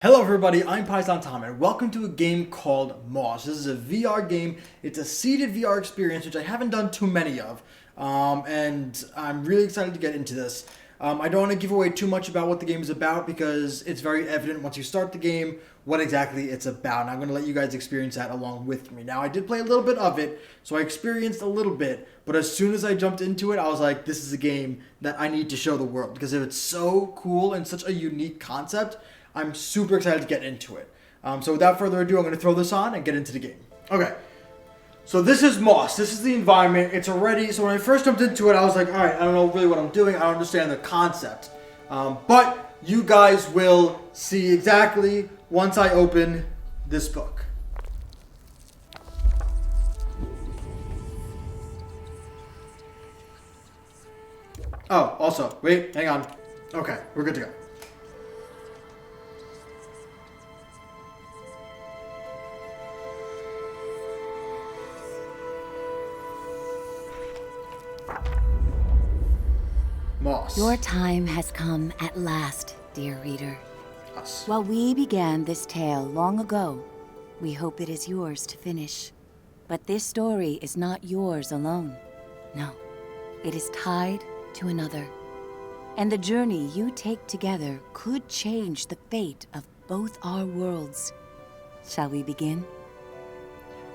Hello everybody, I'm Python Tom and welcome to a game called Moss. This is a VR game. It's a seated VR experience, which I haven't done too many of. And I'm really excited to get into this. I don't want to give away too much about what the game is about because it's very evident once you start the game what exactly it's about. And I'm going to let you guys experience that along with me. Now, I did play a little bit of it, so I experienced a little bit. But as soon as I jumped into it, I was like, this is a game that I need to show the world because if it's so cool and such a unique concept, I'm super excited to get into it. So without further ado, I'm going to throw this on and get into the game. Okay. So this is Moss. This is the environment. It's already... So when I first jumped into it, I was like, all right, I don't know really what I'm doing. I don't understand the concept. But you guys will see exactly once I open this book. Oh, also, wait, hang on. Okay, we're good to go. Moss. Your time has come at last, dear reader. Us. While we began this tale long ago, we hope it is yours to finish. But this story is not yours alone. No, it is tied to another. And the journey you take together could change the fate of both our worlds. Shall we begin?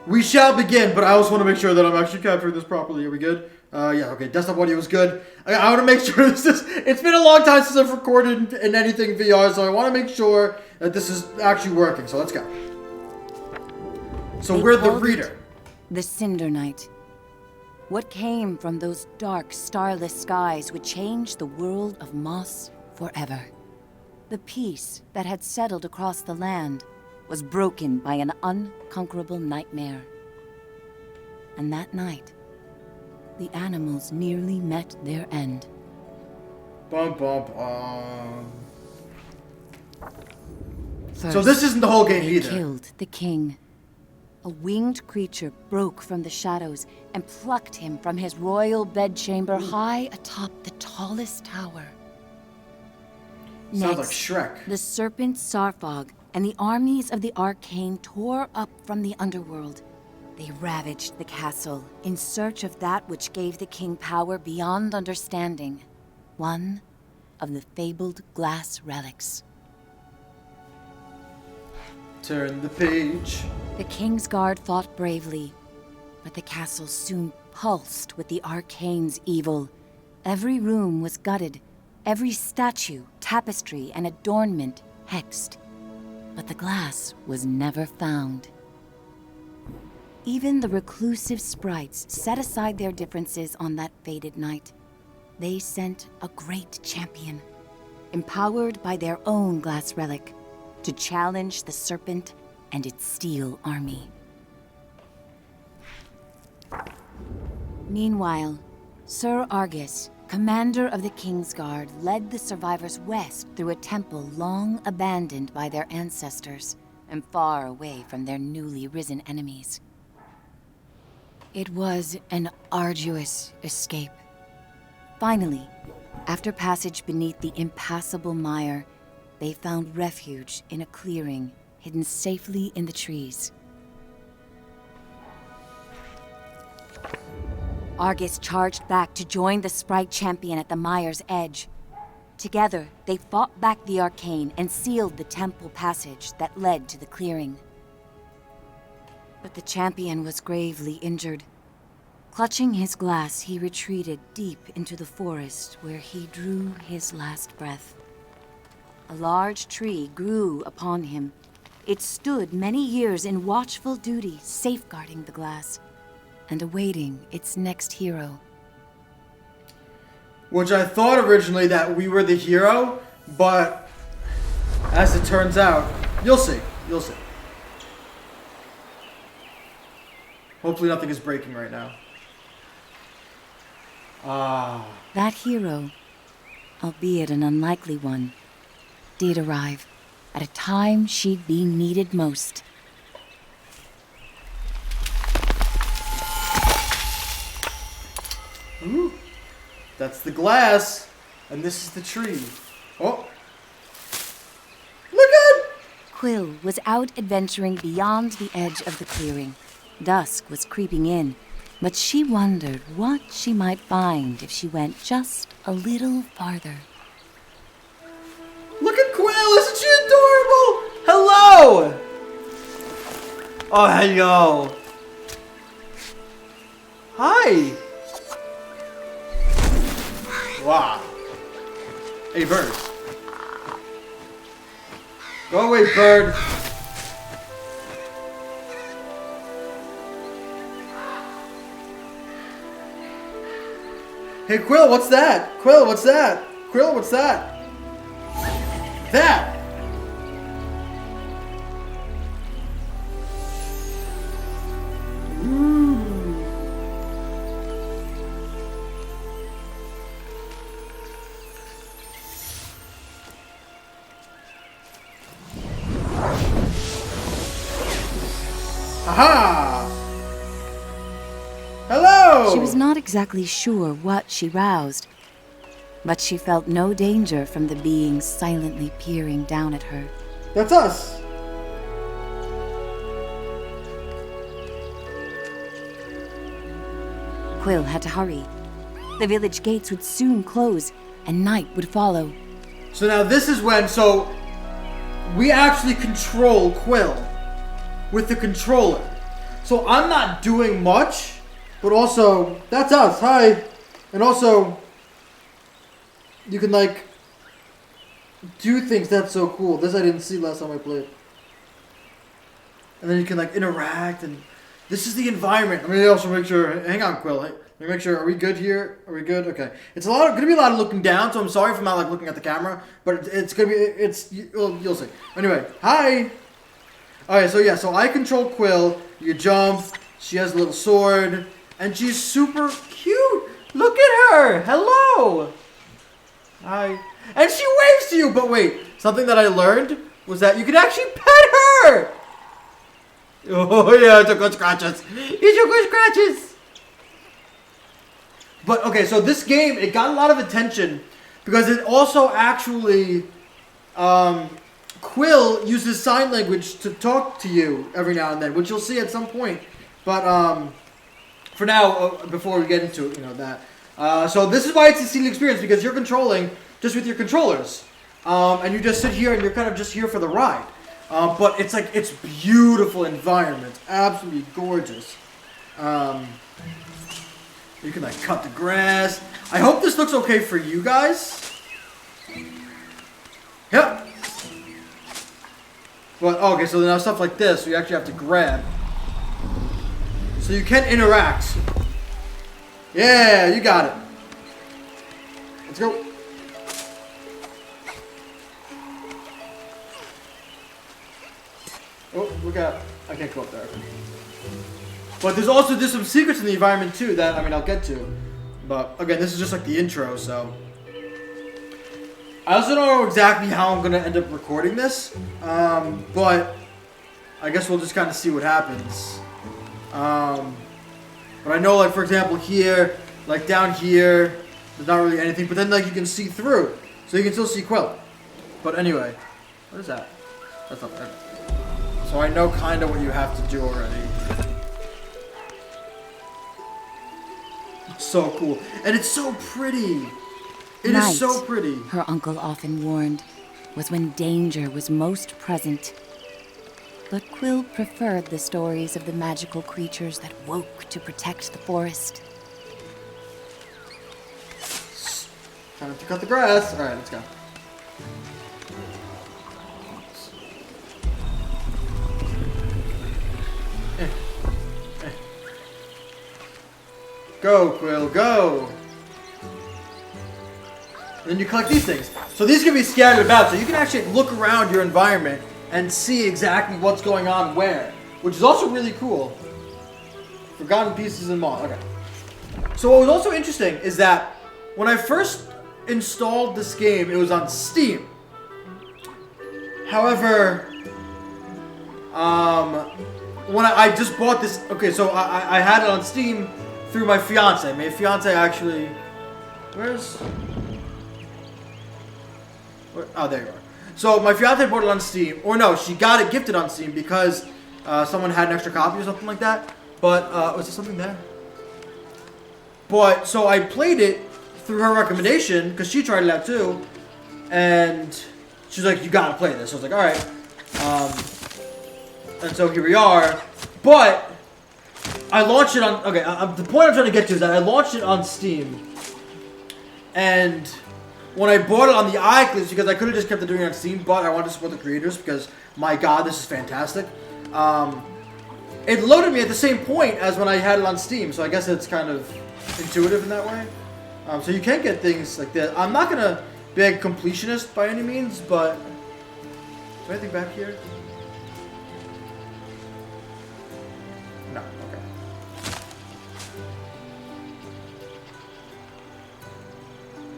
We shall begin, but I also want to make sure that I'm actually capturing this properly. Are we good? Yeah, okay. Desktop audio was good. I want to make sure this is... It's been a long time since I've recorded in anything VR, so I want to make sure that this is actually working. So let's go. So we're the reader. The Cinder Night. What came from those dark, starless skies would change the world of Moss forever. The peace that had settled across the land was broken by an unconquerable nightmare. And that night, the animals nearly met their end. Bum, bum, bum. First, So this isn't the whole game they either. killed the king. A winged creature broke from the shadows and plucked him from his royal bedchamber high atop the tallest tower. Sounds like Next, Shrek. the serpent Sarfog and the armies of the Arcane tore up from the underworld. They ravaged the castle in search of that which gave the king power beyond understanding. One of the fabled glass relics. Turn the page. The King's Guard fought bravely, but the castle soon pulsed with the Arcane's evil. Every room was gutted, every statue, tapestry, and adornment hexed. But the glass was never found. Even the reclusive sprites set aside their differences on that fated night. They sent a great champion, empowered by their own glass relic, to challenge the serpent and its steel army. Meanwhile, Sir Argus, commander of the King's Guard, led the survivors west through a temple long abandoned by their ancestors and far away from their newly risen enemies. It was an arduous escape. Finally, after passage beneath the impassable mire, they found refuge in a clearing hidden safely in the trees. Argus charged back to join the sprite champion at the mire's edge. Together, they fought back the Arcane and sealed the temple passage that led to the clearing. But the champion was gravely injured. Clutching his glass, he retreated deep into the forest where he drew his last breath. A large tree grew upon him. It stood many years in watchful duty, safeguarding the glass and awaiting its next hero. Which I thought originally that we were the hero, but as it turns out, you'll see. You'll see. Hopefully nothing is breaking right now. That hero, albeit an unlikely one, did arrive at a time she'd be needed most. Ooh, that's the glass, and this is the tree. Oh, look at Quill was out adventuring beyond the edge of the clearing. Dusk was creeping in, but she wondered what she might find if she went just a little farther. Look at Quill! Isn't she adorable? Hello! Oh, hello. Hi. Wow. Hey, bird. Go away, bird. Hey, Quill, what's that? Quill, what's that? Quill, what's that? That! Aha! Hello! She was not exactly sure what she roused, but she felt no danger from the being silently peering down at her. That's us! Quill had to hurry. The village gates would soon close, and night would follow. So now this is when, we actually control Quill with the controller. So I'm not doing much, but also, that's us, hi. And also, you can do things. That's so cool. This I didn't see last time I played. And then you can interact, and this is the environment. I'm gonna also make sure, hang on Quill, let me make sure, are we good here? Are we good? Okay. It's gonna be a lot of looking down, so I'm sorry if I'm not looking at the camera, but it's gonna be, you'll see. Anyway, hi. Alright, so I control Quill. You jump, she has a little sword, and she's super cute. Look at her. Hello. Hi. And she waves to you, but wait, something that I learned was that you can actually pet her. Oh yeah, I took good scratches. You took good scratches. But okay, so this game, it got a lot of attention because it also actually, Quill uses sign language to talk to you every now and then, which you'll see at some point. But for now, before we get into that, so this is why it's a seated experience, because you're controlling just with your controllers, and you just sit here and you're kind of just here for the ride. But it's beautiful environment, absolutely gorgeous. You can cut the grass. I hope this looks okay for you guys. Yep. But okay, so now stuff like this, you actually have to grab. So you can interact. Yeah, you got it. Let's go. Oh, I can't go up there. But there's some secrets in the environment too that, I'll get to. But again, this is just the intro, so. I also don't know exactly how I'm going to end up recording this. But I guess we'll just kind of see what happens. But I know, for example, here, down here, there's not really anything. But then, you can see through. So you can still see Quill. But anyway, what is that? That's not there. So I know kind of what you have to do already. So cool. And it's so pretty. It is so pretty. Her uncle often warned, was when danger was most present. But Quill preferred the stories of the magical creatures that woke to protect the forest. Time to cut the grass. Alright, let's go. Go, Quill, go! And then you collect these things. So these can be scattered about, so you can actually look around your environment and see exactly what's going on where, which is also really cool. Forgotten pieces and moss. Okay. So what was also interesting is that when I first installed this game, it was on Steam. However, when I just bought this, okay, so I had it on Steam through my fiance. My fiance actually, oh, there you are. So my fiance bought it on Steam, or no, she got it gifted on Steam because someone had an extra copy or something like that. But was there something there? But so I played it through her recommendation because she tried it out too, and she's like, "You gotta play this." I was like, "All right." And so here we are. But I launched it on. Okay, the point I'm trying to get to is that I launched it on Steam, and when I bought it on the iClips, because I could have just kept it doing it on Steam, but I wanted to support the creators because my God, this is fantastic. It loaded me at the same point as when I had it on Steam, so I guess it's kind of intuitive in that way. So you can get things like that. I'm not gonna be a completionist by any means, but is there anything back here? No. Okay.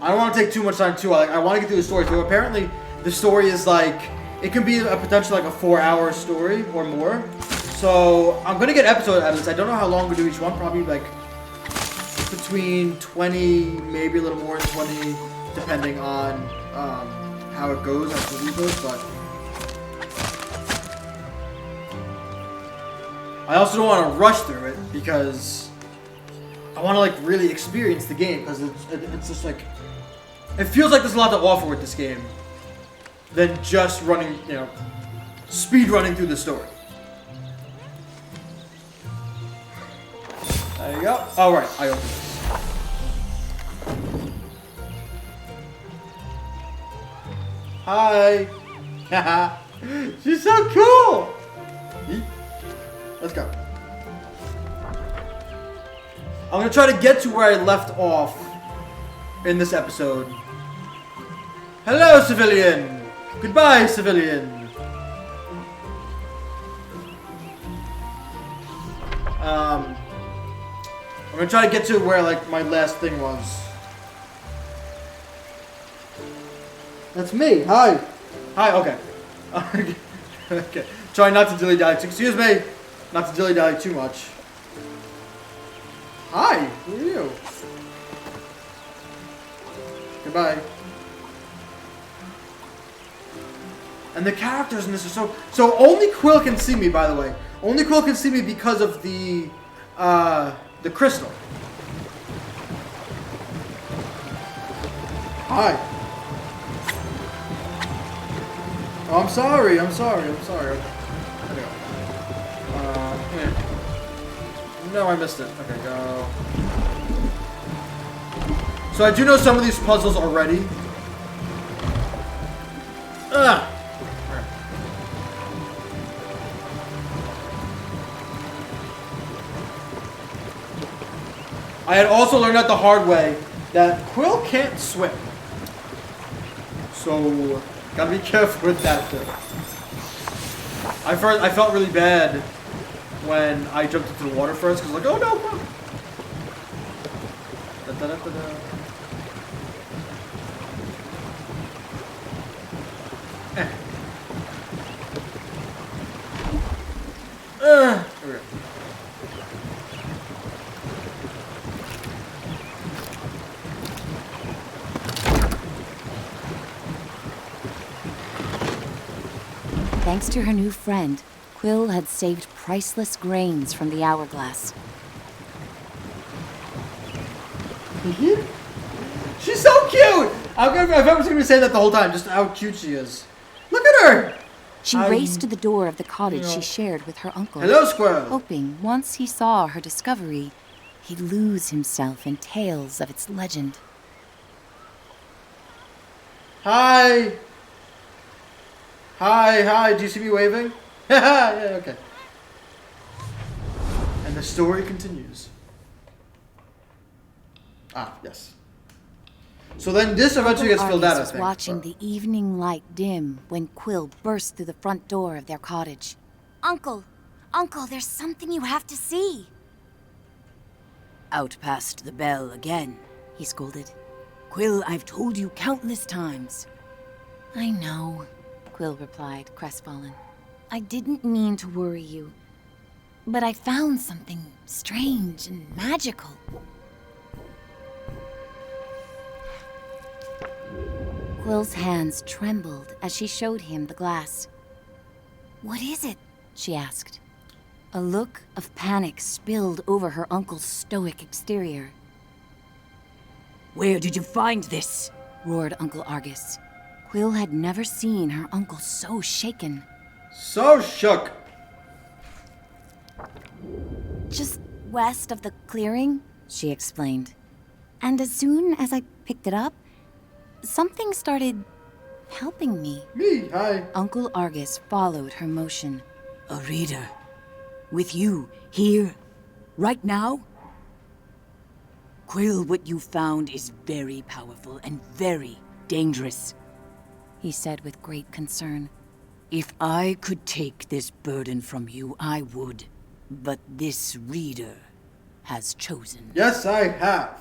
I don't want to take too much time too. I want to get through the story. So apparently, the story is like it can be a potential like a 4-hour story or more. So I'm gonna get episodes out of this. I don't know how long we do each one. Probably like between 20, maybe a little more than 20, depending on how it goes, how the movie goes. But I also don't want to rush through it because I want to like really experience the game because it's just like it feels like there's a lot to offer with this game than just running, speed running through the story. There you go. All right, I opened this. Hi. She's so cool. Let's go. I'm gonna try to get to where I left off in this episode. Hello, civilian. Goodbye, civilian. I'm gonna try to get to where like my last thing was. That's me. Hi. Hi. Okay. Okay. Try not to dilly dally. Excuse me. Not to dilly dally too much. Hi. Who are you? Goodbye. And the characters in this are so only Quill can see me, by the way. Only Quill can see me because of the crystal. Hi. Oh, I'm sorry. Okay. There we go. No, I missed it. Okay, go. So I do know some of these puzzles already. Ugh. I had also learned out the hard way that Quill can't swim. So, gotta be careful with that too. I felt really bad when I jumped into the water first, because like, oh no! Here we go. Thanks to her new friend, Quill had saved priceless grains from the hourglass. She's so cute! I was going to say that the whole time, just how cute she is. Look at her! She raced to the door of the cottage she shared with her uncle. Hello, Squirrel! Hoping once he saw her discovery, he'd lose himself in tales of its legend. Hi! Hi, do you see me waving? Yeah, okay. And the story continues. Ah, yes. So then this eventually gets filled out, I was think. Watching the evening light dim when Quill burst through the front door of their cottage. Uncle, there's something you have to see. Out past the bell again, he scolded. Quill, I've told you countless times. I know, Quill replied, crestfallen. I didn't mean to worry you, but I found something strange and magical. Quill's hands trembled as she showed him the glass. "What is it?" she asked. A look of panic spilled over her uncle's stoic exterior. "Where did you find this?" roared Uncle Argus. Quill had never seen her uncle so shaken. So shook. "Just west of the clearing," she explained. "And as soon as I picked it up, something started helping me." Me, hi. Uncle Argus followed her motion. "A reader? With you, here, right now? Quill, what you found is very powerful and very dangerous," he said with great concern. "If I could take this burden from you, I would. But this reader has chosen. Yes, I have.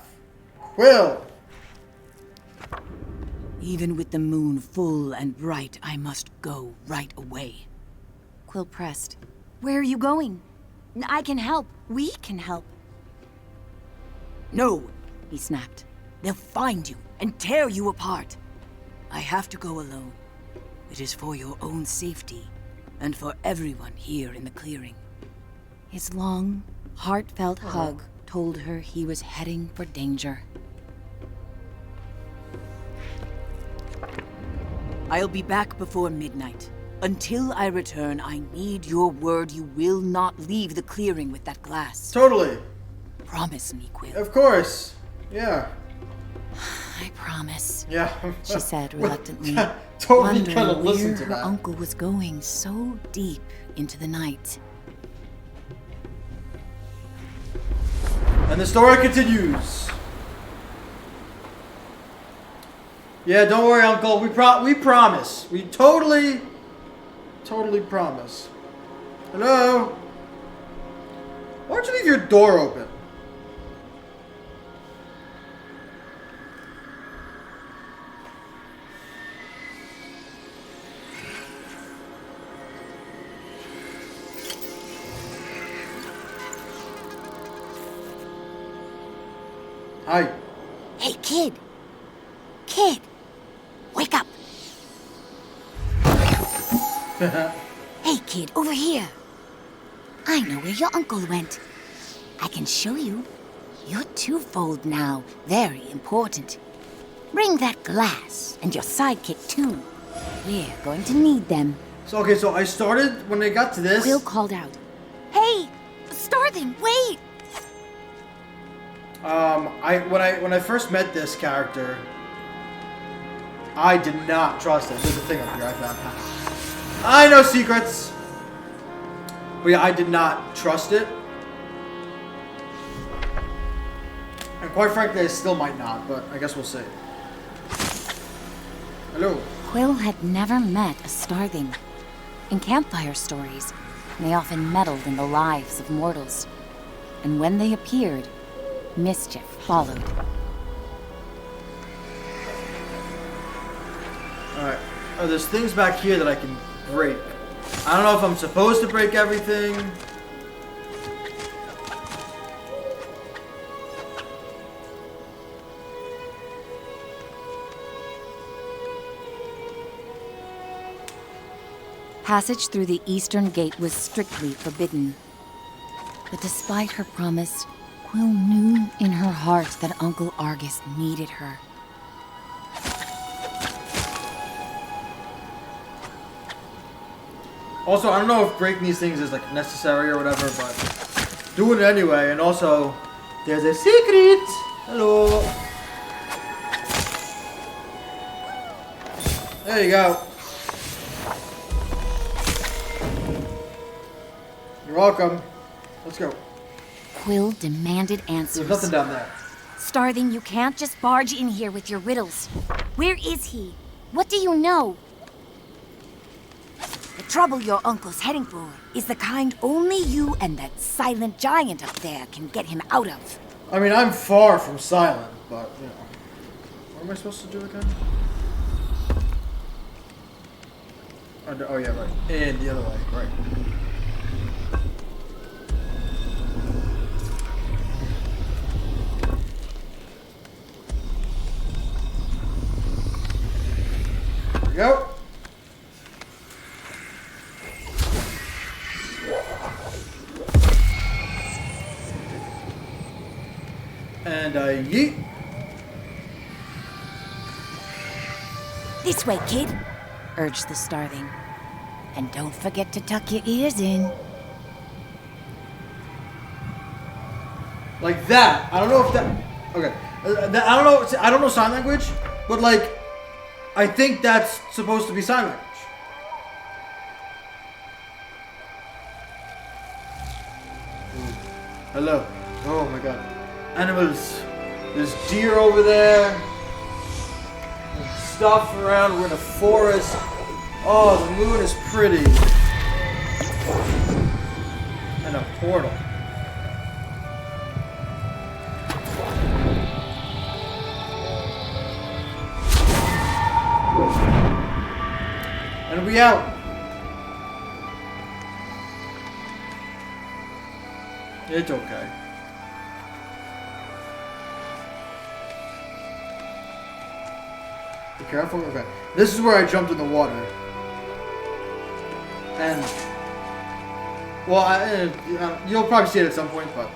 Quill. Even with the moon full and bright, I must go right away." Quill pressed. "Where are you going? I can help. We can help." "No," he snapped. "They'll find you and tear you apart. I have to go alone. It is for your own safety and for everyone here in the clearing." His long, heartfelt hug told her he was heading for danger. "I'll be back before midnight. Until I return, I need your word you will not leave the clearing with that glass. Totally. Promise me, Quill." Of course. Yeah. "I promise," Yeah. she said reluctantly, Totally wondering kind of listen where to her that. uncle was going so deep into the night. And the story continues. Yeah, don't worry, Uncle. We promise. We totally promise. Hello? Why don't you leave your door open? Hi. "Hey, kid! Kid! Wake up! Hey, kid, over here! I know where your uncle went. I can show you. You're twofold now. Very important. Bring that glass and your sidekick, too. We're going to need them." So okay, so I started when I got to this. Quill called out. "Hey! Starthing, wait!" When I first met this character, I did not trust it. There's a thing up here I found. I know secrets. But yeah, I did not trust it. And quite frankly, I still might not, but I guess we'll see. Hello. Quill had never met a Starthing. In campfire stories, they often meddled in the lives of mortals. And when they appeared, mischief followed. Alright. Oh, there's things back here that I can break. I don't know if I'm supposed to break everything. Passage through the eastern gate was strictly forbidden. But despite her promise, Quill knew in her heart that Uncle Argus needed her. Also, I don't know if breaking these things is like necessary or whatever, but doing it anyway. And also, there's a secret. Hello. There you go. You're welcome. Let's go. Quill demanded answers. There's nothing down there. Starthing, you can't just barge in here with your riddles. Where is he? What do you know? The trouble your uncle's heading for is the kind only you and that silent giant up there can get him out of. I mean, I'm far from silent, but, you know. What am I supposed to do again? Oh, yeah, right. And the other way, right. And yeet. This way, kid, urged the starling. And don't forget to tuck your ears in. Like that. I don't know if that... Okay. I don't know. I don't know sign language, but like, I think that's supposed to be sign language. Ooh. Hello. Oh my god. Animals. There's deer over there. There's stuff around. We're in a forest. Oh, the moon is pretty. And a portal. And we out. It's okay. Be careful. Okay. This is where I jumped in the water. And well, you'll probably see it at some point, but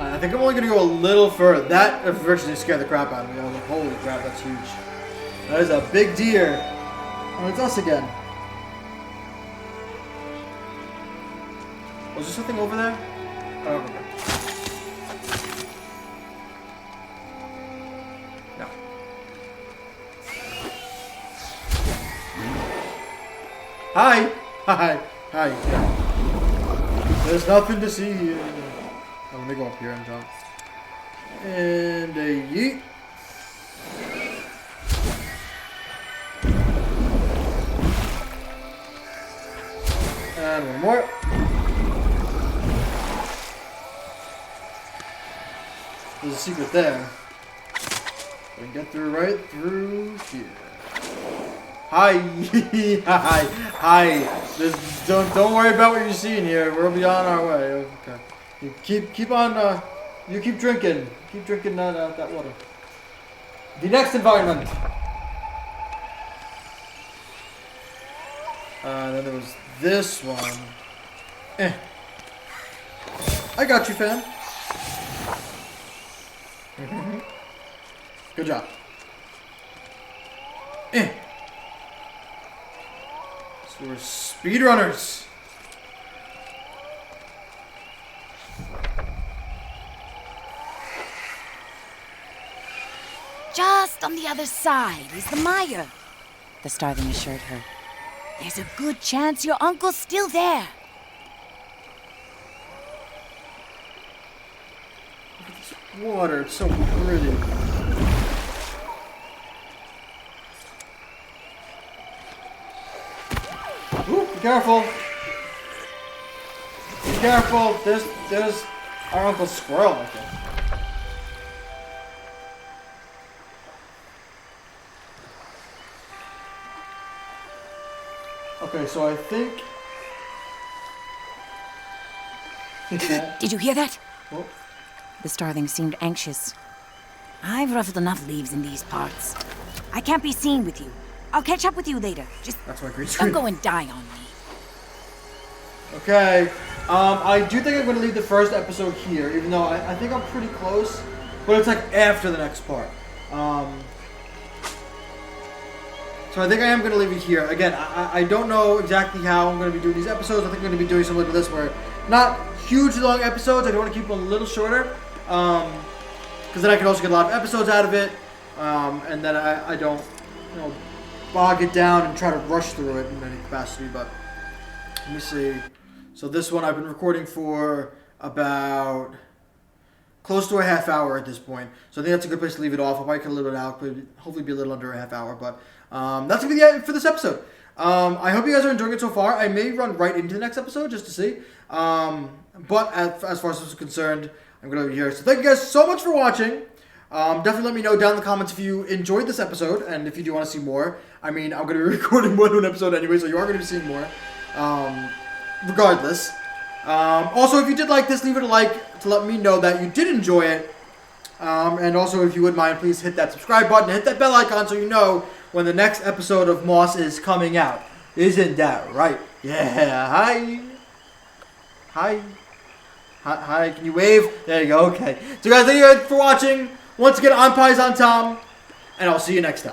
I think I'm only gonna go a little further. That virtually scared the crap out of me. I was like, "Holy crap, that's huge! That is a big deer." Oh, it's us again. Was there something over there? I don't remember. No. Hi! Hi! Hi! Yeah. There's nothing to see here. Oh, let me go up here and jump. And a yeet. And one more. There's a secret there. We can get through right through here. Hi, hi, hi. Don't worry about what you're seeing here. We'll be on our way. Okay. You keep on. You keep drinking. Keep drinking that water. The next environment. Then there was this one. I got you, fam. Good job. So we're speedrunners. Just on the other side is the mire, the starling assured her. There's a good chance your uncle's still there. Look at this water, it's so pretty. Ooh, be careful. Be careful. There's our Uncle Squirrel, I think. Okay, so I think... Did you hear that? Oh. The starling seemed anxious. I've ruffled enough leaves in these parts. I can't be seen with you. I'll catch up with you later. Just That's my green don't screen. go and die on me. Okay, I do think I'm going to leave the first episode here, even though I think I'm pretty close, but it's like after the next part. So I think I am going to leave it here. Again, I don't know exactly how I'm going to be doing these episodes. I think I'm going to be doing something like this where not hugely long episodes. I don't want to keep them a little shorter, because then I can also get a lot of episodes out of it, and then I don't, bog it down and try to rush through it in any capacity. But let me see. So this one I've been recording for about close to a half hour at this point. So I think that's a good place to leave it off. I'll probably cut a little bit out, but hopefully be a little under a half hour. But that's going to be it for this episode. I hope you guys are enjoying it so far. I may run right into the next episode just to see. But as far as this is concerned, I'm going to leave it here. So thank you guys so much for watching. Definitely let me know down in the comments if you enjoyed this episode and if you do want to see more. I mean, I'm going to be recording more than one episode anyway, so you are going to be seeing more. Regardless. Also, if you did like this, leave it a like to let me know that you did enjoy it. And also, if you wouldn't mind, please hit that subscribe button and hit that bell icon so you know when the next episode of Moss is coming out. Isn't that right? Yeah. Hi. Hi. Hi, can you wave? There you go, okay. So guys, thank you guys for watching. Once again, I'm Paisan Tom, and I'll see you next time.